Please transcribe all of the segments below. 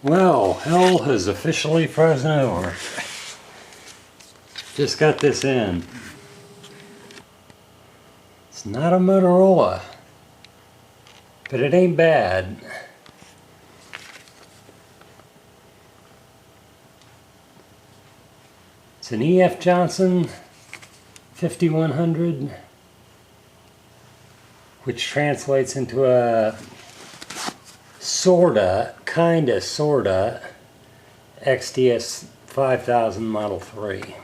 Well, hell has officially frozen over. Just got this in. It's not a Motorola, but it ain't bad. It's an E.F. Johnson 5100, which translates into a sorta XTS5000 Model 3.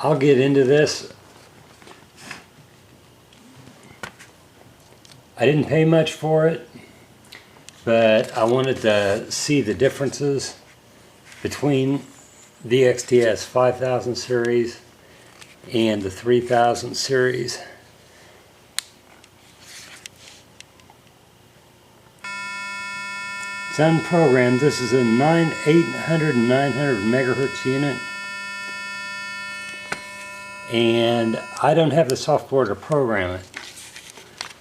I'll get into this. I didn't pay much for it, but I wanted to see the differences between the XTS5000 series and the 3000 series. It's unprogrammed. This is a 800 and 900 megahertz unit, and I don't have the software to program it.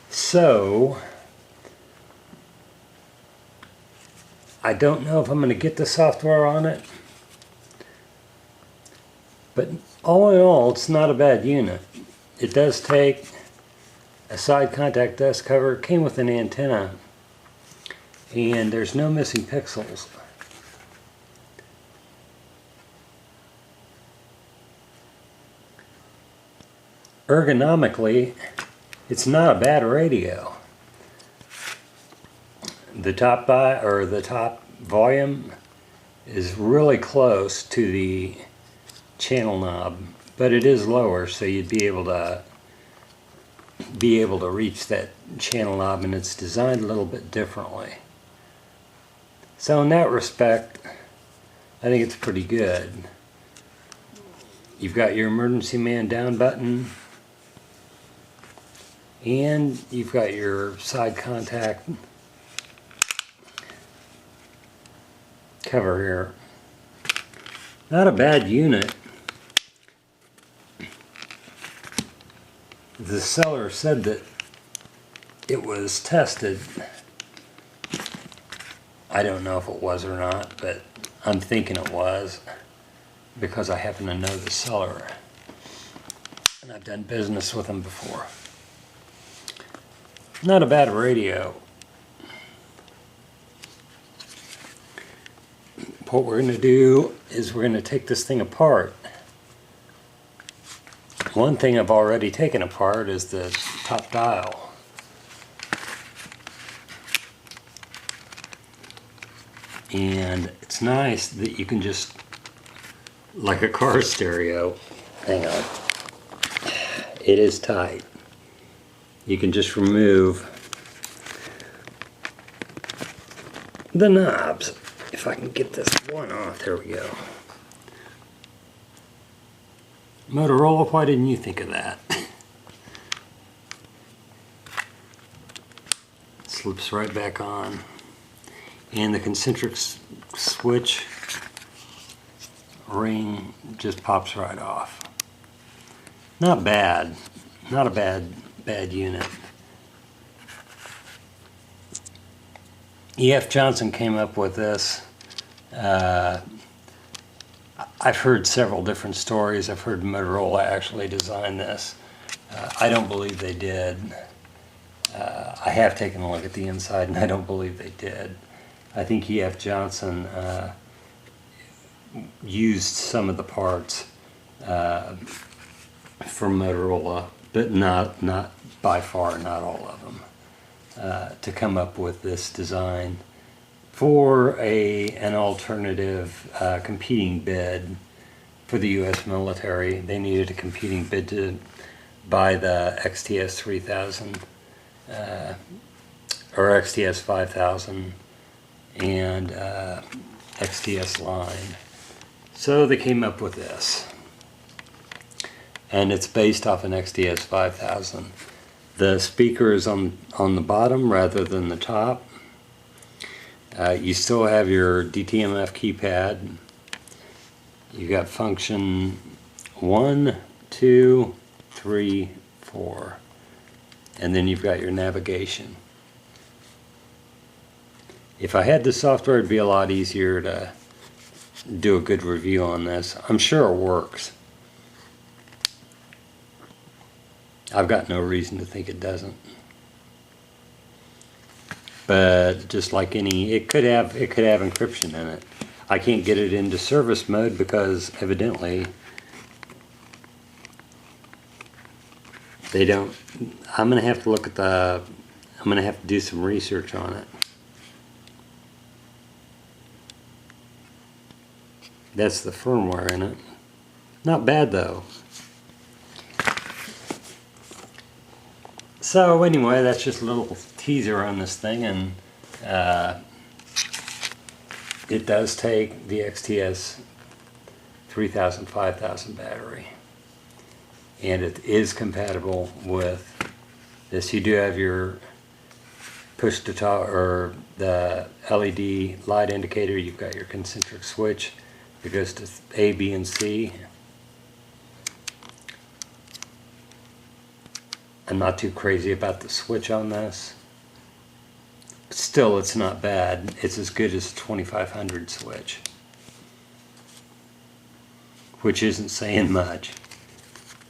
So I don't know if I'm going to get the software on it, but all in all, it's not a bad unit. It does take a side contact dust cover. It came with an antenna, and there's no missing pixels. Ergonomically, it's not a bad radio. The top volume is really close to the channel knob, but it is lower, so you'd be able to reach that channel knob, and it's designed a little bit differently. So in that respect, I think it's pretty good. You've got your emergency man down button, and you've got your side contact cover here. Not a bad unit. The seller said that it was tested. I don't know if it was or not, but I'm thinking it was, because I happen to know the seller and I've done business with him before. Not a bad radio. What we're going to do is we're going to take this thing apart. One thing I've already taken apart is the top dial. And it's nice that you can just, like a car stereo, hang on, it is tight. You can just remove the knobs. If I can get this one off, there we go. Motorola, why didn't you think of that? Slips right back on. And the concentric switch ring just pops right off. Not bad. Not a bad unit. E.F. Johnson came up with this. I've heard several different stories. I've heard Motorola actually designed this. I don't believe they did. I have taken a look at the inside, and I don't believe they did. I think E.F. Johnson used some of the parts from Motorola, but not by far, not all of them, to come up with this design for an alternative competing bid for the U.S. military. They needed a competing bid to buy the XTS3000 or XTS5000 and XTS line. So they came up with this, and it's based off an XTS5000. The speaker is on the bottom rather than the top. You still have your DTMF keypad. You got function 1, 2, 3, 4, and then you've got your navigation. If I had the software, it'd be a lot easier to do a good review on this. I'm sure it works. I've got no reason to think it doesn't. But just like any, it could have encryption in it. I can't get it into service mode because evidently they don't. I'm gonna have to look at the. I'm gonna have to do some research on it. That's the firmware in it. Not bad though. So anyway, that's just a little teaser on this thing, and it does take the XTS5000, 5000 battery, and it is compatible with this. You do have your push to talk, or the LED light indicator. You've got your concentric switch that goes to A, B, and C. I'm not too crazy about the switch on this. Still, it's not bad. It's as good as a 2500 switch, which isn't saying much.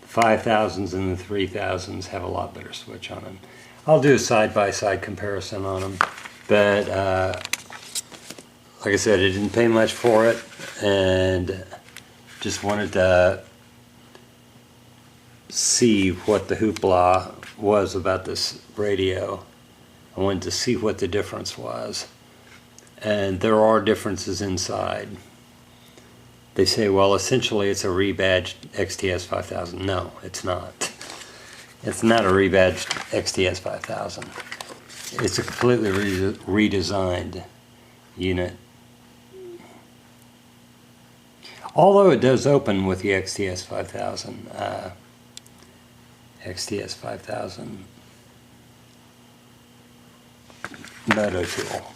The 5000s and the 3000s have a lot better switch on them. I'll do a side-by-side comparison on them, but like I said, I didn't pay much for it, and just wanted to see what the hoopla was about this radio. I wanted to see what the difference was, and there are differences inside. They say, well, essentially it's a rebadged XTS5000. No, it's not. It's not a rebadged XTS5000. It's a completely redesigned unit. Although it does open with the XTS5000. XTS5000 Moto tool.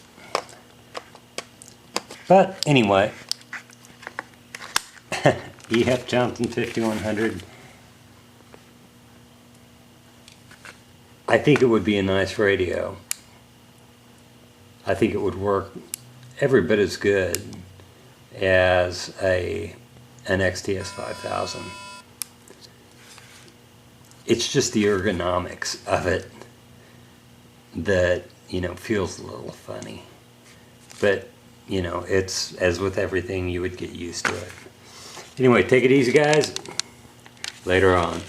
But anyway, EF Johnson 5100. I think it would be a nice radio. I think it would work every bit as good as an XTS5000. It's just the ergonomics of it that, you know, feels a little funny. But, you know, it's, as with everything, you would get used to it. Anyway, take it easy, guys. Later on.